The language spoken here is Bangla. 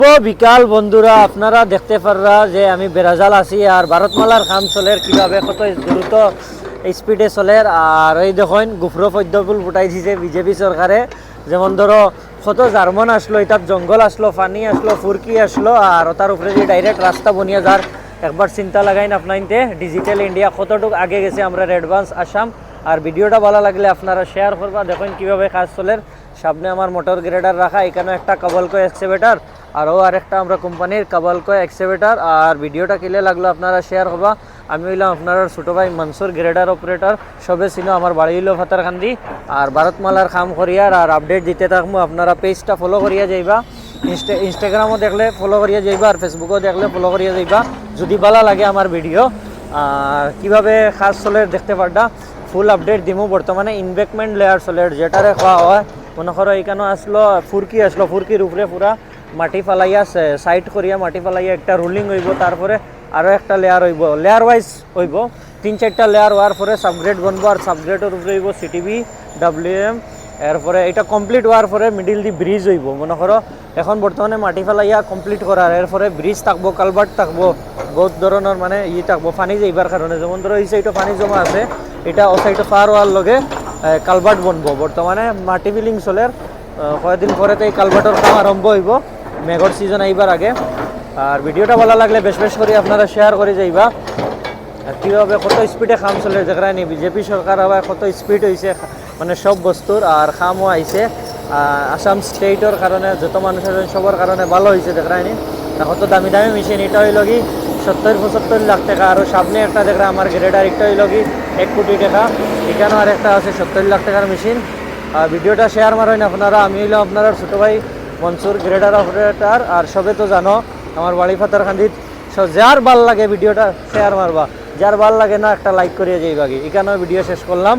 বিকাল বন্ধুরা, আপনারা দেখতে পাররা যে আমি বেড়াজাল আছি আর ভারতমালার কাম চলের কিভাবে কত দ্রুত স্পিডে চলের। আর এই দেখুন গুফরো পদ্মফুল ফুটাই দিছে বিজেপি সরকারে। যেমন ধরো কত জার্মান আসলো, এটার জঙ্গল আসলো, পানি আসলো, ফুরকি আসলো, আর তার উপরে যে ডাইরেক্ট রাস্তা বনিয়ে যার একবার চিন্তা লাগাইন আপনাইতে ডিজিটাল ইন্ডিয়া কতটুকু আগে গেছে আমরা অ্যাডভান্স আসাম। আর ভিডিওটা ভালো লাগলে আপনারা শেয়ার করবা। দেখুন কিভাবে কাজ চলের। সামনে আমার মোটর গ্রেডার রাখা, এখানে একটা কাবলকো এক্সকেভেটর আরও আরেকটা আমরা কোম্পানির কাবলকো এক্সকেভেটর। আর ভিডিওটা কিলে লাগলো আপনারা শেয়ার করবা। আমি হইলাম আপনার ছোটো ভাই মনসুর, গ্রেডার অপারেটর। সবে চিনো, আমার বাড়ি হইল ফাতারকান্দি। আর ভারতমালার কাম করিয়ার আর আপডেট দিতে থাকবো। আপনারা পেজটা ফলো করিয়া যাইবা, ইনস্টাগ্রামও দেখলে ফলো করিয়া যাইবা, আর ফেসবুকও দেখলে ফলো করিয়া যাইবা যদি ভালো লাগে আমার ভিডিও। আর কীভাবে কাজ চলে দেখতে পারবা, ফুল আপডেট দিমু। বর্তমানে ইনভেস্টমেন্ট লেয়ার চলে, যেটারে খাওয়া হয় মনে করো এইখানে আসলো ফুরকি আসলো, ফুরকির উপরে পুরা মাটি ফালাইয়া সাইড করিয়া মাটি ফালাইয়া একটা রুলিং হইব, তারপরে আরও একটা লেয়ার হইব, লেয়ার ওয়াইজ হইব 3-4টা লেয়ার হওয়ার পরে সাবগ্রেড বনবো। আর সাবগ্রেডের উপরে হইব সিটিবি WM। এরপরে এটা কমপ্লিট হওয়ার পরে মিডিল দি ব্রিজ হইব। মনে করো এখন বর্তমানে মাটি ফেলাইয়া কমপ্লিট করার, এরপরে ব্রিজ থাকবো, কালভার্ট থাকবো, বহুত ধরনের মানে থাকবো পানি যাইবার কারণে। যেমন ধরো এই সাইডে পানি জমা আছে, এটা ও সাইডে পার হওয়ার লগে কালভার্ট বনবো। বর্তমানে মাটি ফিলিং চলের, কয়েকদিন পরে তো এই কালভার্টের কাম আরম্ভ হইব মেঘর সিজন আইবার আগে। আর ভিডিওটা ভালো লাগলে বেশ বেশ করে আপনারা শেয়ার করে যাইবা। আর কীভাবে কত স্পিডে কাম চলে যেখানে বিজেপি সরকার আবার কত স্পিড হয়েছে মানে সব বস্তুর। আর কামও আইছে আসাম স্টেটের কারণে, যত মানুষের সবার কারণে ভালো হয়েছে যেখানে। কত দামি দামি মেশিন, এটা হইল কি 70-75 লাখ টাকা। আর সামনে একটা দেখা আমার গ্রেডার, একটা হইল কি 1 কোটি টাকা। এখানেও আর একটা আছে 70 লাখ টাকার মেশিন। আর ভিডিওটা শেয়ার মারেন আপনারা। আমি হইলাম আপনার ছোটো ভাই মনসুর, গ্রেডার অপারেটর। আর সবে তো জানো আমার বাড়ি ফাতারকান্দিত। যার ভাল লাগে ভিডিওটা শেয়ার মারবা, যার ভাল লাগে না একটা লাইক করিয়ে যাইবা। এখানেও ভিডিও শেষ করলাম।